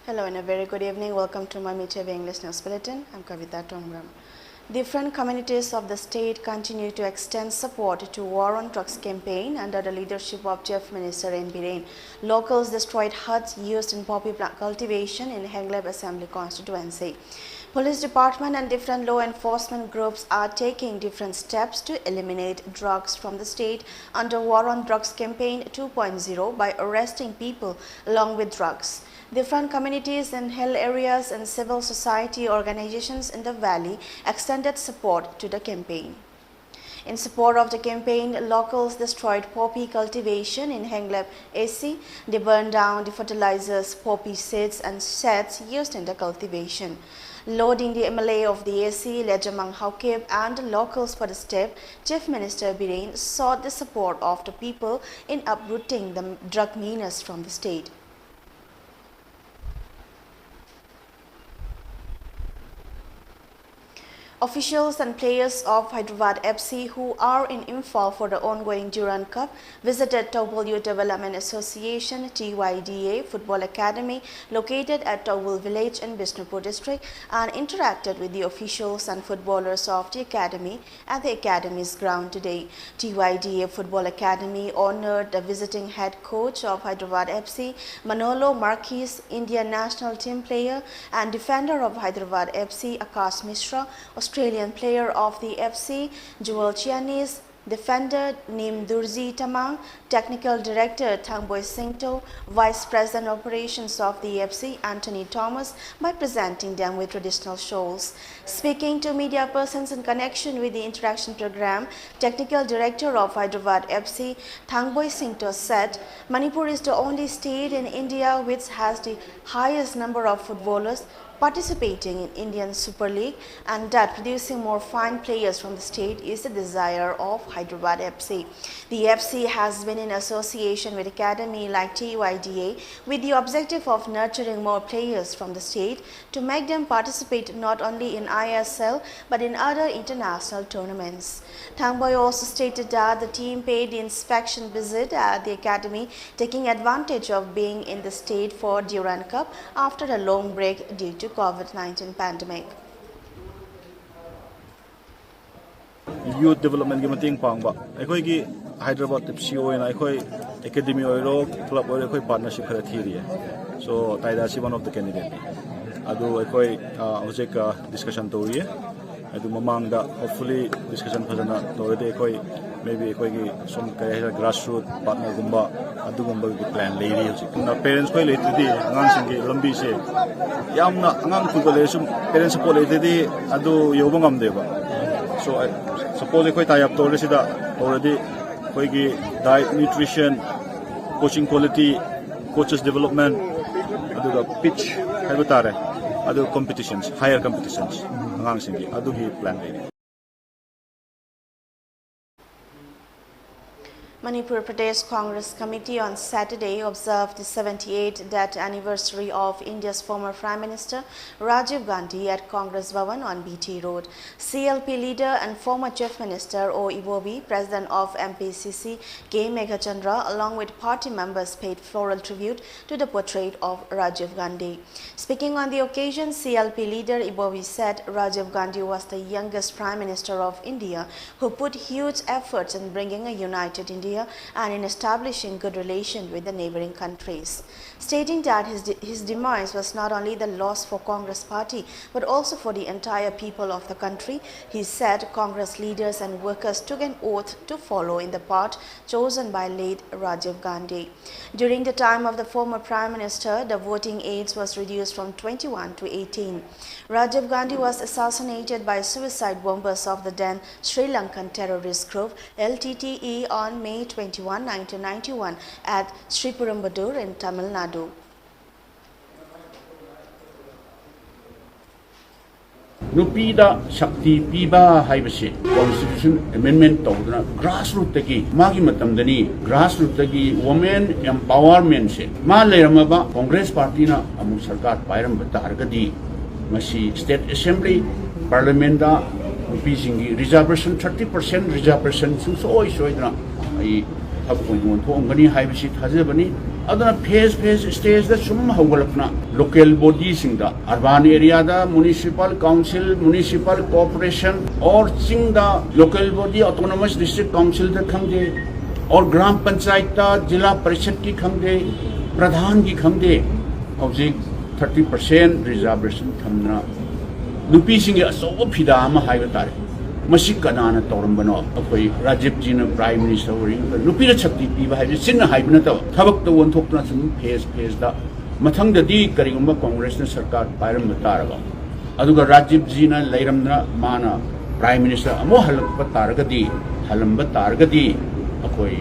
Hello and a very good evening. Welcome to Mami TV English News Bulletin. I'm KABITA TONGBRAM. Different communities of the state continue to extend support to war on drugs campaign under the leadership of Chief Minister N. Biren. Locals destroyed huts used in poppy plant cultivation in Hengleb Assembly constituency. Police department and different law enforcement groups are taking different steps to eliminate drugs from the state under War on Drugs Campaign 2.0 by arresting people along with drugs. Different communities in hill areas and civil society organizations in the valley extended support to the campaign. In support of the campaign, locals destroyed poppy cultivation in Hengleb AC. They burned down the fertilizers, poppy seeds and sheds used in the cultivation. Loading the MLA of the AC, Lejamang Haukib and the locals for the step, Chief Minister Biren sought the support of the people in uprooting the drug menace from the state. Officials and players of Hyderabad FC who are in Imphal for the ongoing Durand Cup visited Towbul Youth Development Association (TYDA) Football Academy located at Towbul Village in Bishnupur district and interacted with the officials and footballers of the academy at the academy's ground today. TYDA Football Academy honored the visiting head coach of Hyderabad FC, Manolo Marquez, Indian national team player and defender of Hyderabad FC, Akash Mishra, Australian player of the FC, Joel Chianis, defender Nim Durzi Tamang, technical director Thangboy Singto, vice president operations of the FC, Anthony Thomas, by presenting them with traditional shows. Speaking to media persons in connection with the interaction program, technical director of Hyderabad FC, Thangboy Singto said, Manipur is the only state in India which has the highest number of footballers participating in Indian Super League and that producing more fine players from the state is the desire of Hyderabad FC. The FC has been in association with academy like TYDA with the objective of nurturing more players from the state to make them participate not only in ISL but in other international tournaments. Thangboy also stated that the team paid the inspection visit at the academy, taking advantage of being in the state for Durand Cup after a long break due to COVID-19 pandemic. Youth development ki mating pangba akhoi ki Hyderabad FC oina akhoi academy oiro club oiro akhoi partnership khara thiri so taida si one of the candidate adu akhoi hojek discussion tori adu mamang da hopefully discussion phajana toride akhoi maybe akhoi ki some kaya grassroots partner gumba adu gumba ki plan leiri hojik na parents koi leitidi angang sing ki lambi se yamna angang thugale sum parents support leitidi adu yoba ngamdeba so suppose koi tie up tore sida already koi ki diet nutrition coaching quality coaches development adu ga pitch haibutare adu competitions higher competitions angang sing ki adu gi plan leiri. Manipur Pradesh Congress Committee on Saturday observed the 78th death anniversary of India's former Prime Minister Rajiv Gandhi at Congress Bhavan on BT Road. CLP leader and former Chief Minister O. Ibobi, President of MPCC K. Meghachandra, along with party members paid floral tribute to the portrait of Rajiv Gandhi. Speaking on the occasion, CLP leader Ibobi said Rajiv Gandhi was the youngest Prime Minister of India who put huge efforts in bringing a united India and in establishing good relations with the neighboring countries. Stating that his demise was not only the loss for Congress party but also for the entire people of the country, he said Congress leaders and workers took an oath to follow in the path chosen by late Rajiv Gandhi. During the time of the former Prime Minister, the voting age was reduced from 21 to 18. Rajiv Gandhi was assassinated by suicide bombers of the then Sri Lankan terrorist group LTTE on May 21, 1991 at Sri Perumbudur in Tamil Nadu. Nupida Shakti Piba Haibasi Constitution Amendment Todana Grassroots Taki Magi Matamdani Grassroots Taki Women Empowerment Se Malayamaba Congress Party na Amu Sarkar Pairam Batargadi Masi State Assembly Parliamenta Nupi reservation 30% reservation so I have going on to Haibasi Hazabani aduna phase stage da sum hawgalapna local bodies singda urban area da municipal council municipal corporation or singda local body autonomous district council da khangde or gram panchayat da jila parishad ki khangde pradhan ki khangde hojik 30% reservation thamna nupi singe aso phida ama haiba tare masi kanana torambano akoi Rajiv ji na prime minister ori nupi ra chakti piba hai sinna haibna ta thabak to won thokna sum phase da mathang da di karigumba congress na sarkar pairam taraga aduga Rajiv ji na leiramna mana prime minister amo halakpa taragadi halamba taragadi akoi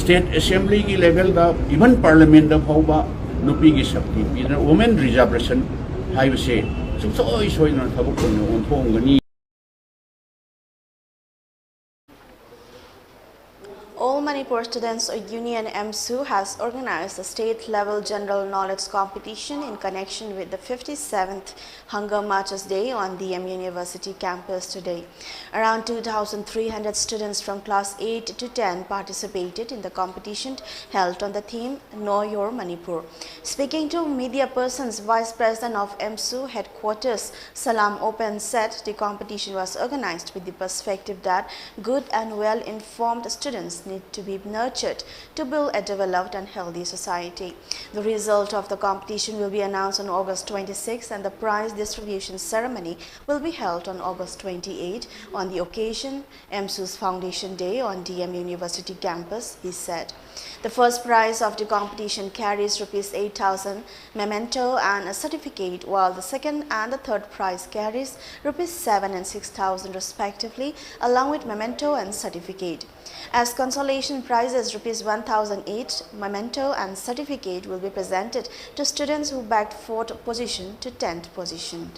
state assembly ki level da even parliament da phauba nupi gi shakti pina women reservation haiba se soi na thabak to on thongani. All Manipur Students Union MSU has organized a state-level general knowledge competition in connection with the 57th Hunger Marches Day on DM University campus today. Around 2,300 students from class 8 to 10 participated in the competition held on the theme Know Your Manipur. Speaking to media persons, Vice President of MSU headquarters Salam Open said the competition was organized with the perspective that good and well-informed students need to be nurtured to build a developed and healthy society. The result of the competition will be announced on August 26 and the prize distribution ceremony will be held on August 28 on the occasion MSU's Foundation Day on DM University campus, he said. The first prize of the competition carries Rs 8,000 memento and a certificate, while the second and the third prize carries Rs 7,000 and 6,000 respectively, along with memento and certificate. As consolation prizes, Rs 1,008 memento and certificate will be presented to students who bagged 4th position to 10th position.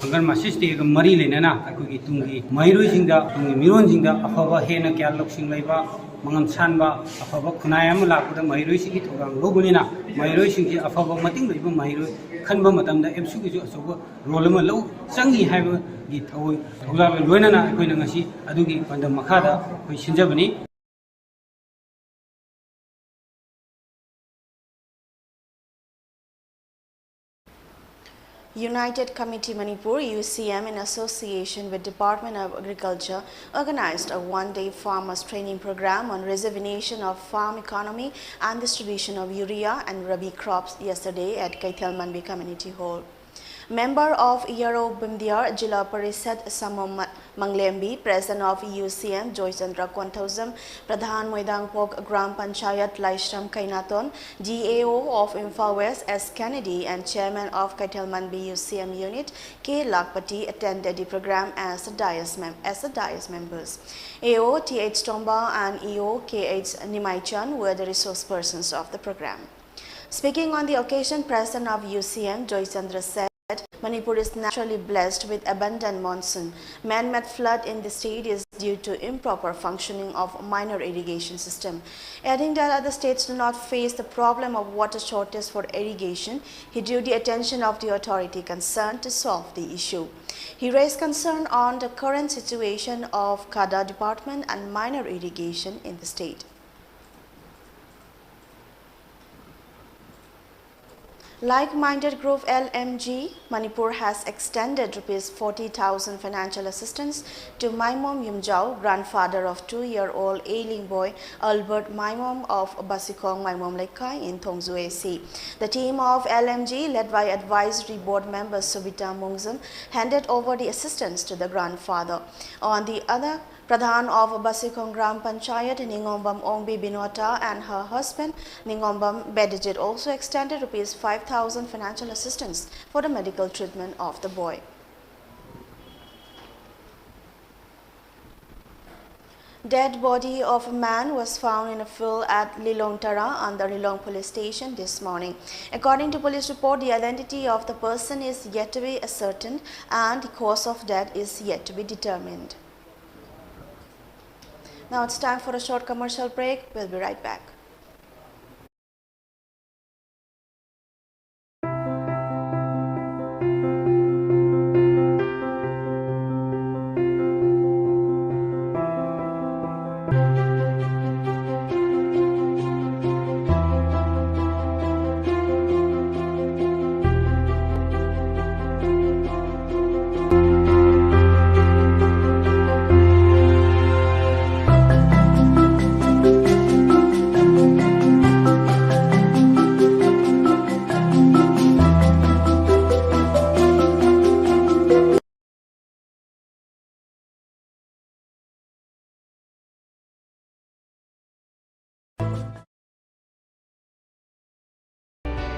Hunger Marches Day ka mari lenana akoi tungi mairoi singda tungi miron singda afaba hena kya loksing leiba mangam sanba afaba khunai am lakуда mairoi singi thogang lobunina mairoi singi afaba mating leiba mairoi khanba matamda MSU gi asoba role ma lo changi haiba gi thoi thola loinana akoi na ngasi adugi pandam makhada koi sinjabani. United Committee Manipur UCM in association with Department of Agriculture organized a one-day farmers training program on rejuvenation of farm economy and distribution of urea and rabi crops yesterday at Kaithalmanbi Community Hall. Member of Yaro Bimdiar Jila Parishad Samom Manglembi, President of UCM Joychandra Kwanthausam, Pradhan Moidangpok Gram Panchayat Laishram Kainaton, DAO of Imphal West S. Kennedy and Chairman of Kaithalmanbi UCM Unit K. Lakpati attended the program as the Dias members. AO T.H. Tomba and EO K.H. Nimaichan were the resource persons of the program. Speaking on the occasion, President of UCM Joychandra said, Manipur is naturally blessed with abundant monsoon. Man-made flood in the state is due to improper functioning of minor irrigation system. Adding that other states do not face the problem of water shortage for irrigation, he drew the attention of the authority concerned to solve the issue. He raised concern on the current situation of KADA department and minor irrigation in the state. Like-minded group LMG, Manipur has extended Rs 40,000 financial assistance to Maimom Yumjau, grandfather of 2-year-old ailing boy Albert Maimom of Basikong Maimom Lekai in Tongzu AC. The team of LMG, led by advisory board member Subita Mungzum, handed over the assistance to the grandfather. On the other, Pradhan of Basikong Gram Panchayat Ningombam Ongbi Binota and her husband Ningombam Bedijit also extended Rs 5,000 financial assistance for the medical treatment of the boy. Dead body of a man was found in a field at Lilongtara on the Lilong police station this morning. According to police report, the identity of the person is yet to be ascertained and the cause of death is yet to be determined. Now it's time for a short commercial break. We'll be right back.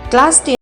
Class 10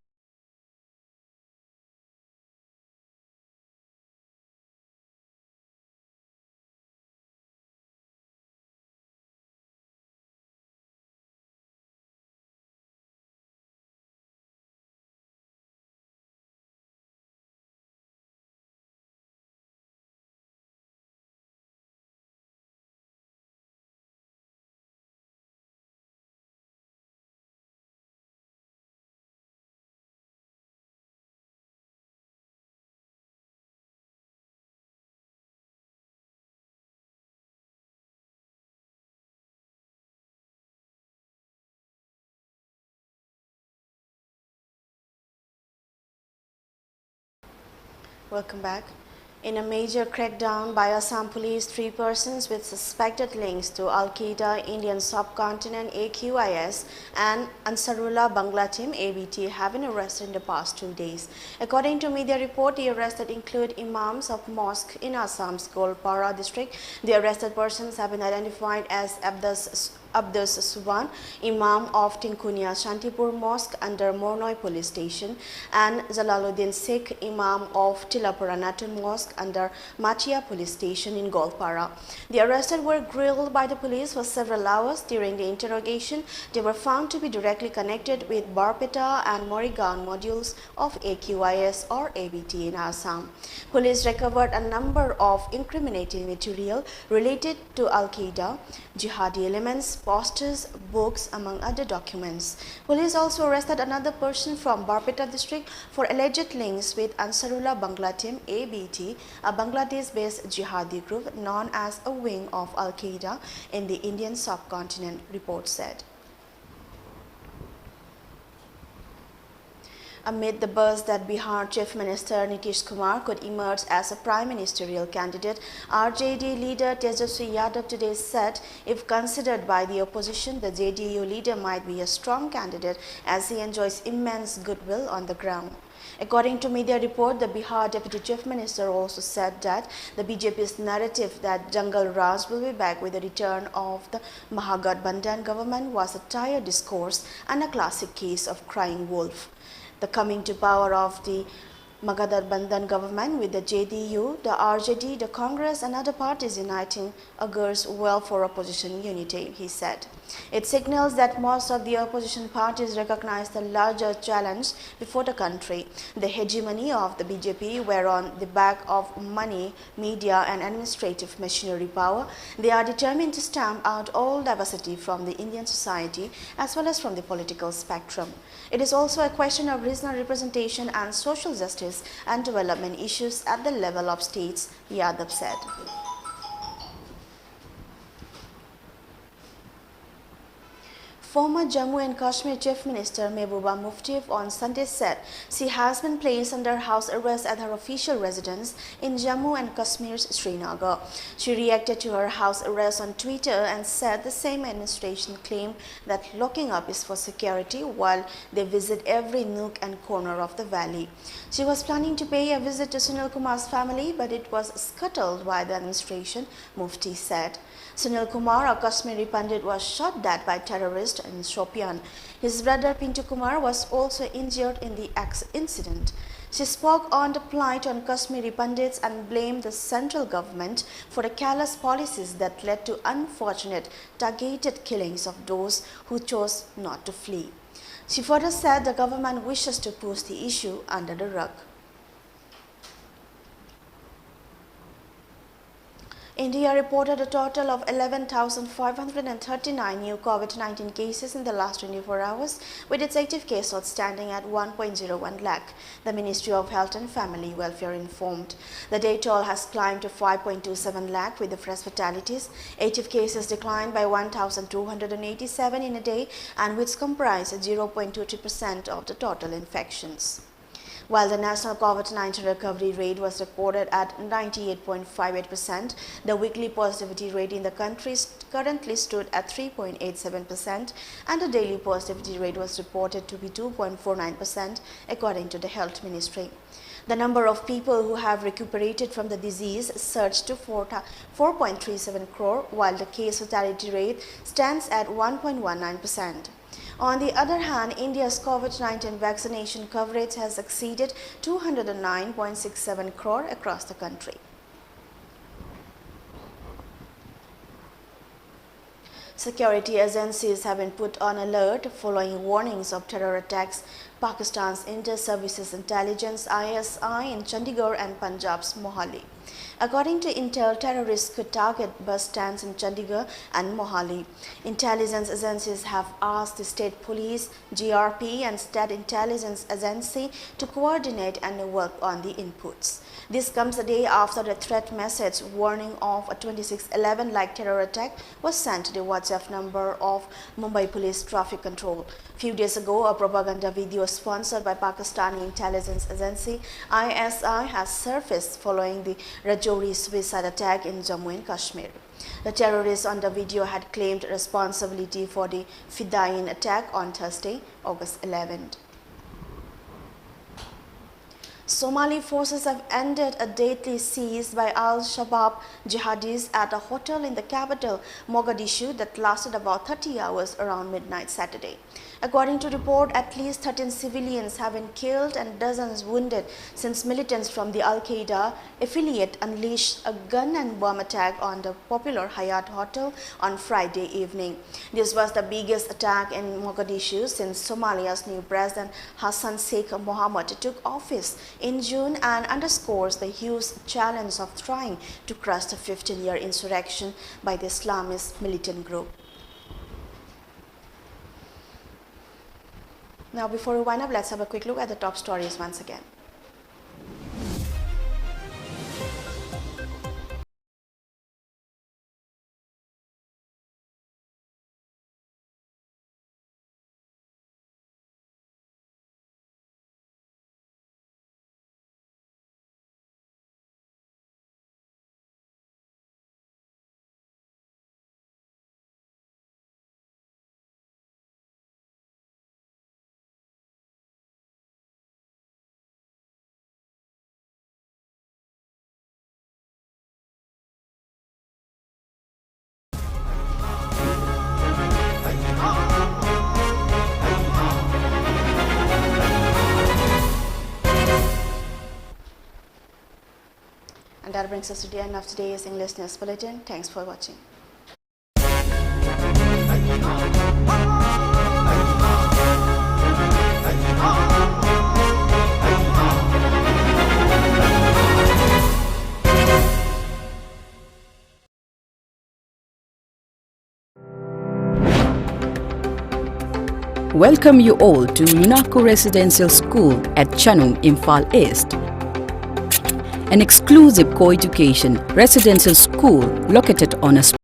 Welcome back. In a major crackdown by Assam police, 3 persons with suspected links to Al-Qaeda, Indian subcontinent AQIS and Ansarullah Bangla team ABT have been arrested in the past 2 days. According to media report, the arrested include imams of mosque in Assam's Golpara district. The arrested persons have been identified as Abdus Suban, Imam of Tinkunia Shantipur Mosque under Mornoi Police Station, and Jalaluddin Sikh, Imam of Tilapura Natun Mosque under Machia Police Station in Golpara. The arrested were grilled by the police for several hours. During the interrogation, they were found to be directly connected with Barpeta and Morigaon modules of AQIS or ABT in Assam. Police recovered a number of incriminating material related to Al-Qaeda, jihadi elements, posters, books, among other documents. Police also arrested another person from Barpeta district for alleged links with Ansarullah Bangla team ABT, a Bangladesh-based jihadi group known as a wing of Al-Qaeda in the Indian subcontinent, report said. Amid the buzz that Bihar Chief Minister Nitish Kumar could emerge as a prime ministerial candidate, RJD leader Tejaswi Yadav today said if considered by the opposition, the JDU leader might be a strong candidate as he enjoys immense goodwill on the ground. According to media report, the Bihar Deputy Chief Minister also said that the BJP's narrative that Jungle Raj will be back with the return of the Mahagathbandhan government was a tired discourse and a classic case of crying wolf. The coming to power of the Mahagathbandhan government with the JDU, the RJD, the Congress and other parties uniting augurs well for opposition unity, he said. It signals that most of the opposition parties recognize the larger challenge before the country, the hegemony of the BJP, where on the back of money, media and administrative machinery power, they are determined to stamp out all diversity from the Indian society as well as from the political spectrum. It is also a question of regional representation and social justice and development issues at the level of states, Yadav said. Former Jammu and Kashmir Chief Minister Mehbooba Mufti on Sunday said she has been placed under house arrest at her official residence in Jammu and Kashmir's Srinagar. She reacted to her house arrest on Twitter and said the same administration claimed that locking up is for security while they visit every nook and corner of the valley. She was planning to pay a visit to Sunil Kumar's family, but it was scuttled by the administration, Mufti said. Sunil Kumar, a Kashmiri Pandit, was shot dead by terrorists in Shopian. His brother Pintu Kumar was also injured in the incident. She spoke on the plight on Kashmiri Pandits and blamed the central government for the careless policies that led to unfortunate targeted killings of those who chose not to flee. She further said the government wishes to push the issue under the rug. India reported a total of 11,539 new COVID-19 cases in the last 24 hours, with its active case load standing at 1.01 lakh, the Ministry of Health and Family Welfare informed. The day toll has climbed to 5.27 lakh with the fresh fatalities. Active cases declined by 1,287 in a day, and which comprise 0.23% of the total infections. While the national COVID-19 recovery rate was recorded at 98.58%, the weekly positivity rate in the country currently stood at 3.87%, and the daily positivity rate was reported to be 2.49%, according to the Health Ministry. The number of people who have recuperated from the disease surged to 4.37 crore, while the case fatality rate stands at 1.19%. On the other hand, India's COVID-19 vaccination coverage has exceeded 209.67 crore across the country. Security agencies have been put on alert following warnings of terror attacks. Pakistan's Inter-Services Intelligence ISI in Chandigarh and Punjab's Mohali. According to Intel, terrorists could target bus stands in Chandigarh and Mohali. Intelligence agencies have asked the state police, GRP and state intelligence agency to coordinate and work on the inputs. This comes a day after the threat message warning of a 26/11-like terror attack was sent to the WhatsApp number of Mumbai Police Traffic Control. Few days ago, a propaganda video sponsored by Pakistani intelligence agency ISI has surfaced following the Rajouri suicide attack in Jammu and Kashmir. The terrorists on the video had claimed responsibility for the Fidain attack on Thursday, August 11th. Somali forces have ended a deadly siege by Al-Shabaab jihadis at a hotel in the capital, Mogadishu, that lasted about 30 hours around midnight Saturday. According to report, at least 13 civilians have been killed and dozens wounded since militants from the Al-Qaeda affiliate unleashed a gun and bomb attack on the popular Hyatt Hotel on Friday evening. This was the biggest attack in Mogadishu since Somalia's new president Hassan Sheikh Mohamud took office in June and underscores the huge challenge of trying to crush the 15-year insurrection by the Islamist militant group. Now, before we wind up, let's have a quick look at the top stories once again. And that brings us to the end of today's English News Bulletin. Thanks for watching. Welcome you all to Unaco Residential School at Jammu, Imphal East. An exclusive co-education residential school located on a